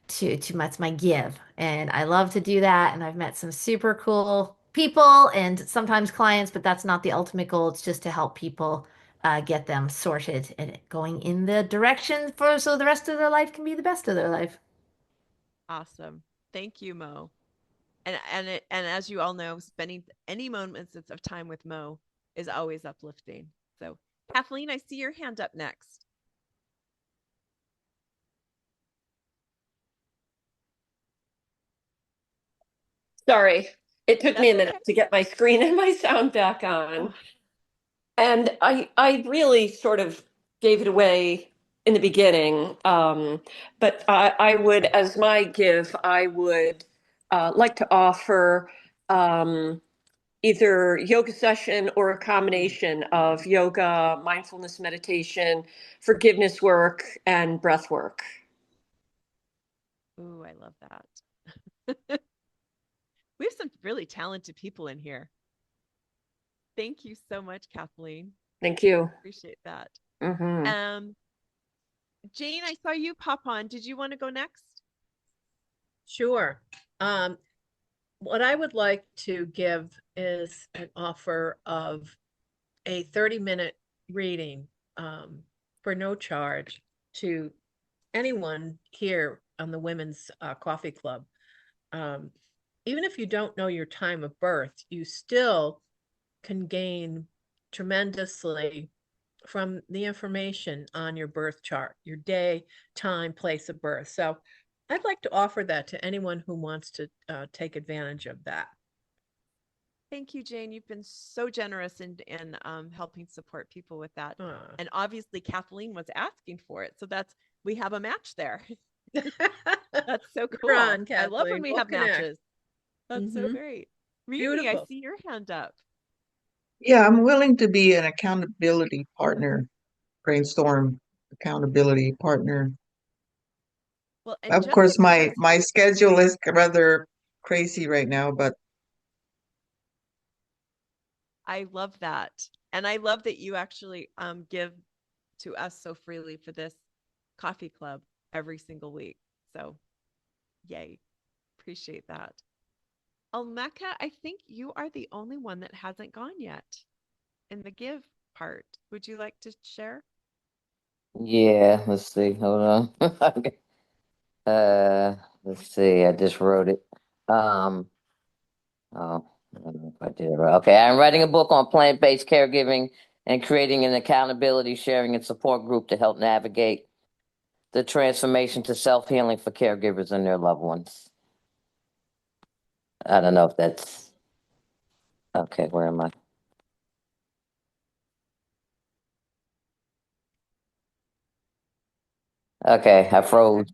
that's my give. And I love to do that. And I've met some super cool people and sometimes clients, but that's not the ultimate goal. It's just to help people get them sorted and going in the direction for so the rest of their life can be the best of their life. Awesome. Thank you, Mo. And as you all know, spending any moments of time with Mo is always uplifting. So, Kathleen, I see your hand up next. Sorry, it took me That's a minute okay. to get my screen and my sound back on. Oh, And I really sort of gave it away in the beginning. But I would, as my give, I would like to offer um, either yoga session or a combination of yoga, mindfulness meditation, forgiveness work, and breath work. ooh, I love that. We have some really talented people in here. Thank you so much, Kathleen. Thank you. Appreciate that. Hmm. Um, Jane, I saw you pop on. Did you want to go next? Sure. What I would like to give is an offer of a 30-minute reading for no charge to anyone here on the Women's Coffee Club. Even if you don't know your time of birth, you still can gain tremendously from the information on your birth chart, your day, time, place of birth. So I'd like to offer that to anyone who wants to take advantage of that. Thank you, Jane. You've been so generous in helping support people with that. Uh, And obviously, Kathleen was asking for it. So we have a match there. That's so cool. on, I love when Kathleen. we We'll have connect. matches. That's so Mhm. great. Mimi, I Beautiful. see your hand up. Yeah, I'm willing to be an accountability partner, brainstorm accountability partner. Well, and Of just course, because my schedule is rather crazy right now, but I love that. And I love that you actually give to us so freely for this coffee club every single week. So, yay. Appreciate that. Almeka, I think you are the only one that hasn't gone yet in the give part. Would you like to share? Yeah, let's see. Hold on. Okay. Let's see. I just wrote it. Um, oh, don't know if I did it right. Okay, I'm writing a book on plant-based caregiving and creating an accountability, sharing, and support group to help navigate the transformation to self-healing for caregivers and their loved ones. I don't know if that's okay. Where am I? Okay, I froze.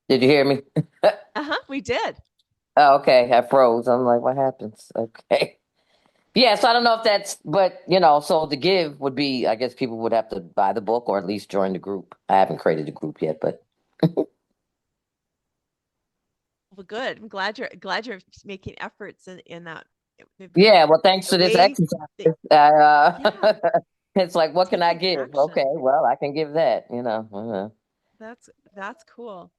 Did you hear me? We did. Oh, okay, I froze. I'm like, what happens? Okay. Yeah, so I don't know if that's, but so the give would be, I guess people would have to buy the book or at least join the group. I haven't created a group yet, but Well, good. I'm glad you're making efforts in that. yeah, well, thanks The to this way exercise, that, yeah, it's like, what can I taking give? Okay, action. well, I can give that, That's cool.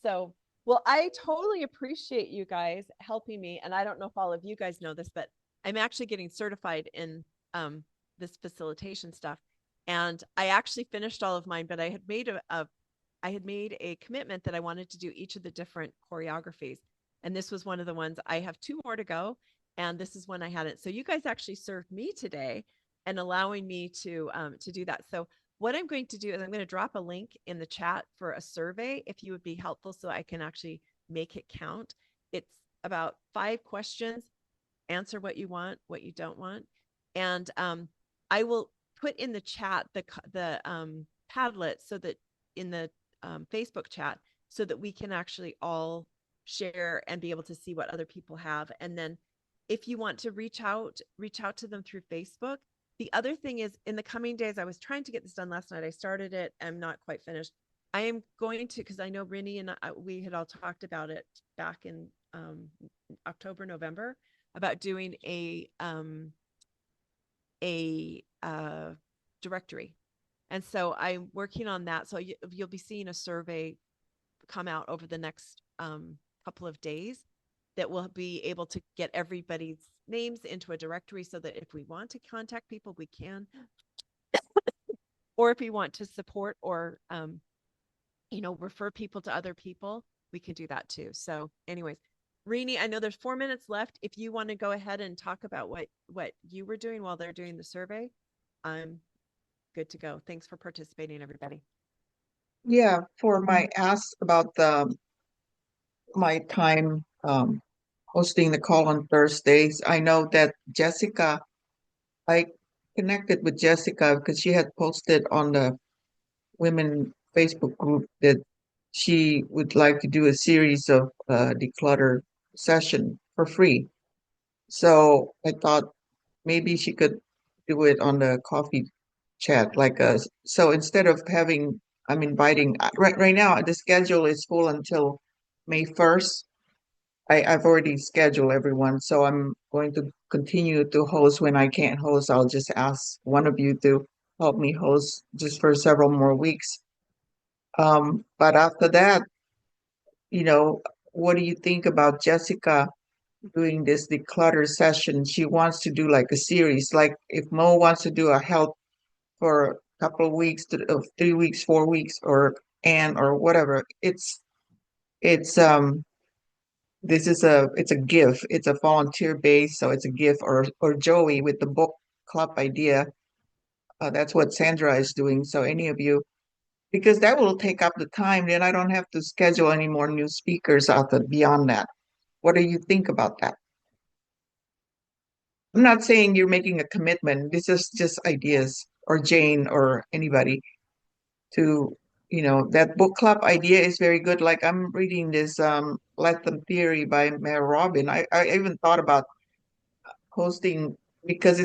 So, well, I totally appreciate you guys helping me. And I don't know if all of you guys know this, but I'm actually getting certified in um, this facilitation stuff. And I actually finished all of mine, but I had made a commitment that I wanted to do each of the different choreographies. And this was one of the ones. I have two more to go. And this is one I hadn't. So you guys actually served me today and allowing me to do that. So what I'm going to do is I'm going to drop a link in the chat for a survey if you would be helpful so I can actually make it count. It's about 5 questions. Answer what you want, what you don't want. And I will put in the chat the Padlet so that in the Facebook chat so that we can actually all share and be able to see what other people have. And then if you want to reach out to them through Facebook. The other thing is in the coming days, I was trying to get this done last night. I started it. I'm not quite finished. I am going to, because I know Rinny and we had all talked about it back in October, November, about doing a directory. And so I'm working on that. So you'll be seeing a survey come out over the next couple of days that will be able to get everybody's names into a directory so that if we want to contact people, we can. Or if we want to support or, refer people to other people, we can do that too. So anyways, Rini, I know there's 4 minutes left. If you want to go ahead and talk about what you were doing while they're doing the survey, I'm good to go. Thanks for participating, everybody. Yeah, for my ask about my time hosting the call on Thursdays, I know that I connected with Jessica because she had posted on the women Facebook group that she would like to do a series of declutter session for free. So I thought maybe she could do it on the coffee chat, so instead of I'm inviting right now the schedule is full until May 1st. I've already scheduled everyone, so I'm going to continue to host. When I can't host, I'll just ask one of you to help me host just for several more weeks. But after that, you know, what do you think about Jessica doing this declutter session? She wants to do like a series, like if Mo wants to do a health for a couple of weeks, 3 weeks, 4 weeks, or Anne or whatever. It's this is it's a gift. It's a volunteer base, so it's a gift. Or Joey with the book club idea. That's what Sandra is doing. So any of you, because that will take up the time, then I don't have to schedule any more new speakers out there beyond that. What do you think about that? I'm not saying you're making a commitment. This is just ideas, or Jane or anybody to, that book club idea is very good. Like I'm reading this Let Them Theory by Mary Robin. I even thought about hosting because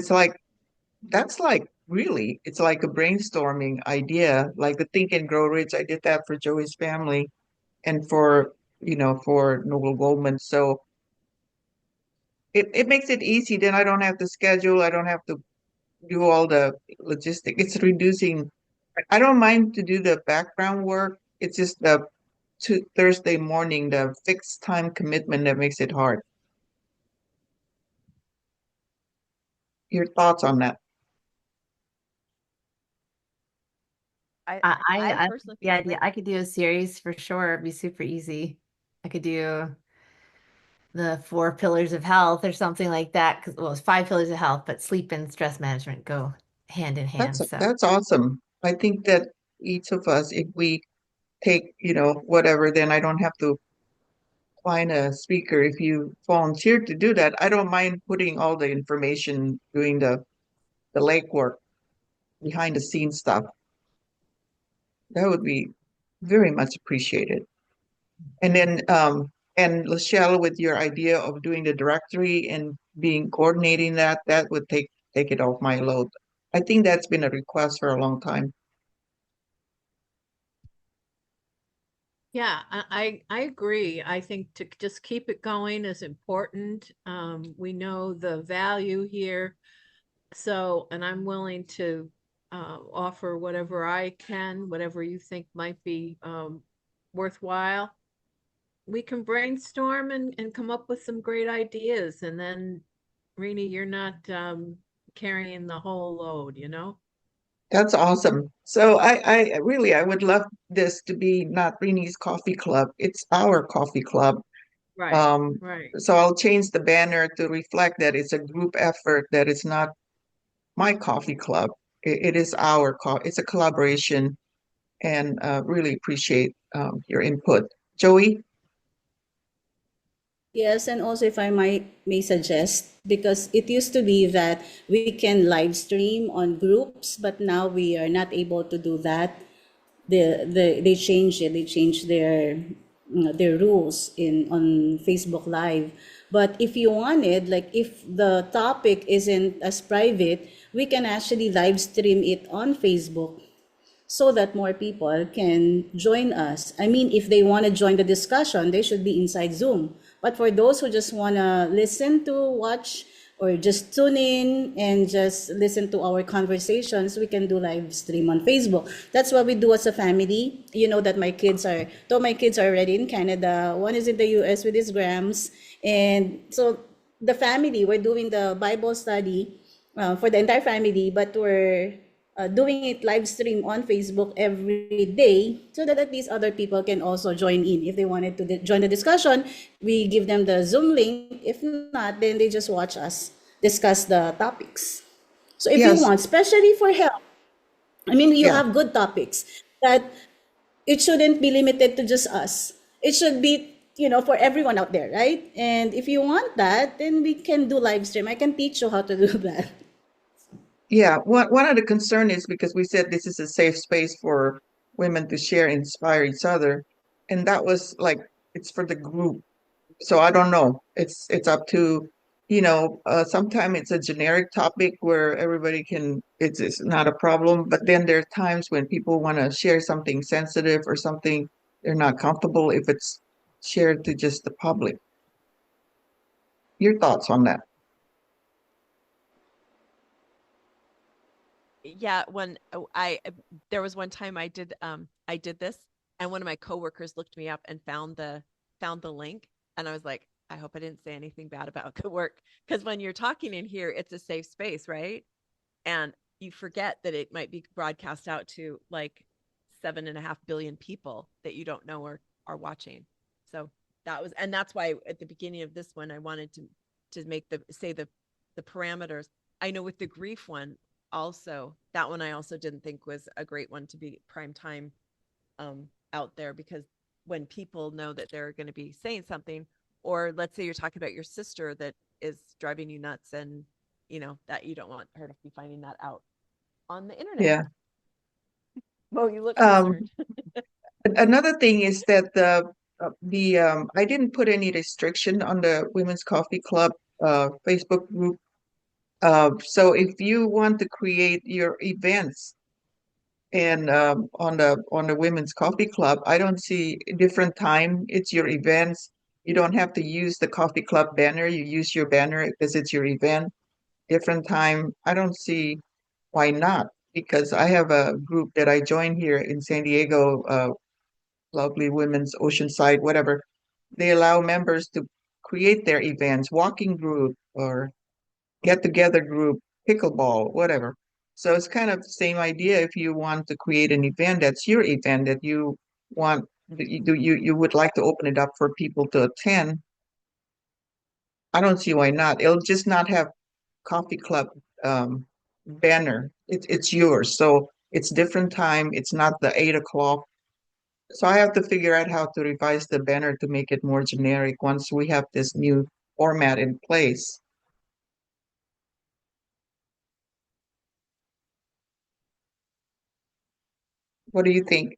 that's like really, it's like a brainstorming idea, like the Think and Grow Rich. I did that for Joey's family and for Noble Goldman. So it makes it easy. Then I don't have to schedule. I don't have to do all the logistic. It's reducing. I don't mind to do the background work. It's just the Thursday morning, the fixed time commitment that makes it hard. Your thoughts on that? I personally the think idea. I could do a series for sure. It'd be super easy. I could do the 4 pillars of health or something like that. Because well, it's 5 pillars of health, but sleep and stress management go hand in hand. So That's awesome. I think that each of us, if we take, whatever, then I don't have to find a speaker. If you volunteer to do that, I don't mind putting all the information, doing the legwork, behind the scenes stuff. That would be very much appreciated. And then, and LaSchelle, with your idea of doing the directory and being coordinating that, that would take it off my load. I think that's been a request for a long time. Yeah, I agree. I think to just keep it going is important. We know the value here. So, and I'm willing to offer whatever I can, whatever you think might be worthwhile. We can brainstorm and come up with some great ideas. And then, Rini, you're not carrying the whole load, you know? That's awesome. So I really, I would love this to be not Rini's Coffee Club. It's our coffee club. Right, Um, right. so I'll change the banner to reflect that it's a group effort, that it's not my coffee club. It is our it's a collaboration, and really appreciate your input. Joey? Yes, and also if I may suggest, because it used to be that we can live stream on groups, but now we are not able to do that. They changed it. They changed their rules in on Facebook Live. But if you wanted, like if the topic isn't as private, we can actually live stream it on Facebook so that more people can join us. I mean, if they want to join the discussion, they should be inside Zoom. But for those who just want to listen to, watch, or just tune in and just listen to our conversations, we can do live stream on Facebook. That's what we do as a family. You know that my kids are already in Canada. One is in the US with his grams. And so the family, we're doing the Bible study for the entire family, but we're doing it live stream on Facebook every day so that at least other people can also join in. If they wanted to join the discussion, we give them the Zoom link. If not, then they just watch us discuss the topics. So if you Yes. want, especially for health, I mean, you Yeah. have good topics that it shouldn't be limited to just us. It should be, for everyone out there, right? And if you want that, then we can do live stream. I can teach you how to do that. Yeah, one of the concern is because we said this is a safe space for women to share and inspire each other, and that was like it's for the group. So I don't know. It's up to, sometimes it's a generic topic where everybody can, it's not a problem, but then there are times when people want to share something sensitive or something they're not comfortable if it's shared to just the public. Your thoughts on that? Yeah, when there was one time I did this, and one of my coworkers looked me up and found the link, and I was like, I hope I didn't say anything bad about good work, because when you're talking in here, it's a safe space, right? And you forget that it might be broadcast out to like 7.5 billion people that you don't know are watching. So that's why at the beginning of this one I wanted to make the parameters. I know with the grief one also, that one I also didn't think was a great one to be prime time out there, because when people know that they're going to be saying something, or let's say you're talking about your sister that is driving you nuts, and that you don't want her to be finding that out on the internet. Yeah. Well, you look Um, concerned. Another thing is that I didn't put any restriction on the Women's Coffee Club Facebook group. So if you want to create your events and on the Women's Coffee Club, I don't see a different time. It's your events. You don't have to use the coffee club banner. You use your banner because it's your event. Different time. I don't see why not, because I have a group that I joined here in San Diego, lovely women's Oceanside, whatever. They allow members to create their events, walking group or get together group, pickleball, whatever. So it's kind of the same idea. If you want to create an event, that's your event that you want, you would like to open it up for people to attend. I don't see why not. It'll just not have coffee club banner. It's yours. So it's different time. It's not the 8 o'clock. So I have to figure out how to revise the banner to make it more generic once we have this new format in place. What do you think?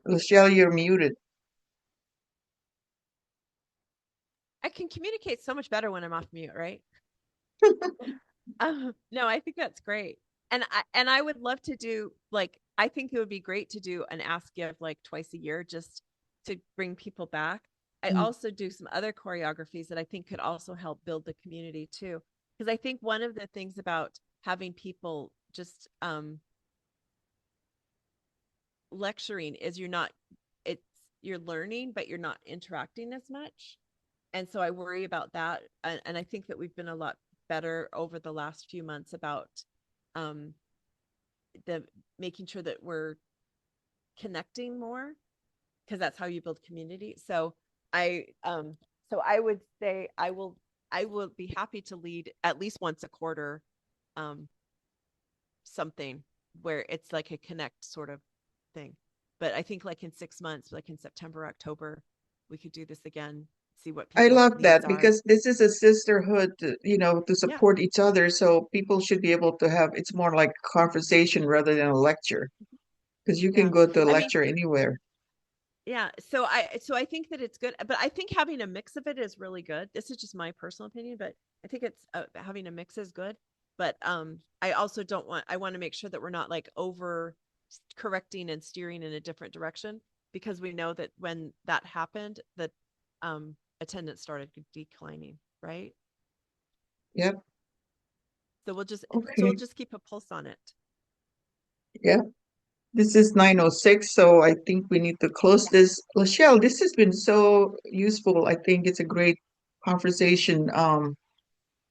LaSchelle, you're muted. I can communicate so much better when I'm off mute, right? No, I think that's great. And I would love to do, like, I think it would be great to do an ask give like twice a year just to bring people back. I also do some other choreographies that I think could also help build the community too. Because I think one of the things about having people just lecturing is you're learning, but you're not interacting as much. And so I worry about that. And I think that we've been a lot better over the last few months about um, the making sure that we're connecting more, because that's how you build community. So I would say I will be happy to lead at least once a quarter um, something where it's like a connect sort of thing. But I think like in 6 months, like in September, October, we could do this again, see what I people's love that needs are. because this is a sisterhood, to Yeah. support each other. So people should be able to have, it's more like a conversation rather than a lecture. Because you can Yeah. go to a I mean, lecture anywhere. yeah. So I think that it's good, but I think having a mix of it is really good. This is just my personal opinion, but I think it's having a mix is good. But I also don't want I want to make sure that we're not like over correcting and steering in a different direction, because we know that when that happened, that attendance started declining, right? Yep. So we'll just Okay. keep a pulse on it. Yeah. This is 9:06, so I think we need to close this. LaSchelle, this has been so useful. I think it's a great conversation.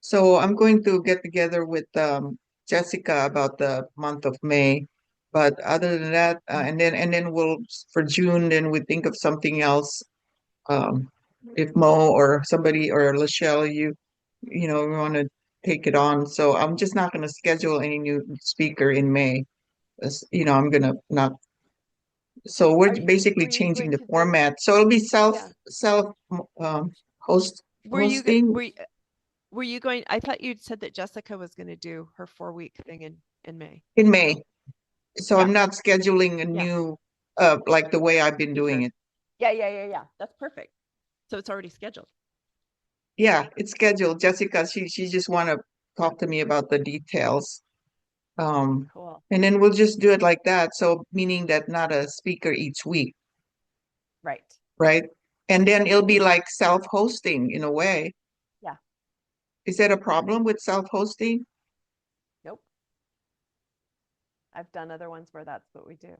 So I'm going to get together with Jessica about the month of May. But other than that, and then we'll for June, then we think of something else. Um, if Mo or somebody or LaSchelle, we want to take it on. So I'm just not going to schedule any new speaker in May. I'm gonna not. So we're basically Were you changing going the to do? format. So it'll be Yeah. self host Were you hosting were you going? I thought you said that Jessica was going to do her 4 week thing in May. in May. So Yeah. I'm not scheduling a Yeah. new like the way I've been doing Speaker. it. Yeah. That's perfect. So it's already scheduled. Yeah, it's scheduled. Jessica, she just want to talk to me about the details. Cool. And then we'll just do it like that. So meaning that not a speaker each week, Right. right? And then it'll be like self-hosting in a way. Yeah. Is that a problem with self-hosting? Nope. I've done other ones where that's what we do.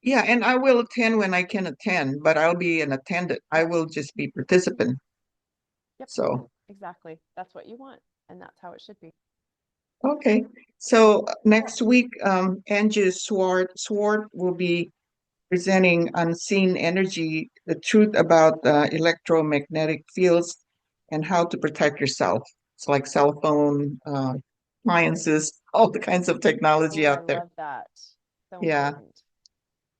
Yeah, and I will attend when I can attend, but I'll be an attendant. I will just be participant. Yep. So, Exactly. That's what you want, and that's how it should be. okay. So next week, Angie Swart will be presenting Unseen Energy, the truth about electromagnetic fields and how to protect yourself. It's like cell phone, appliances, all the kinds of technology Oh, I out there. love that. So Yeah. important.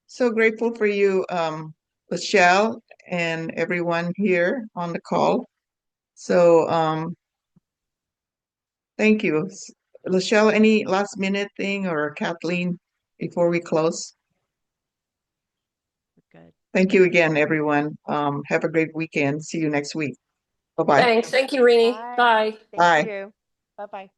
So grateful for you, LaSchelle, and everyone here on the call. So thank you. LaSchelle, any last minute thing or Kathleen before we close? Good. Thank you again, everyone. Have a great weekend. See you next week. Bye-bye. Thanks. Thank you, Rini. Bye. Bye. Thank Bye. you. Bye-bye.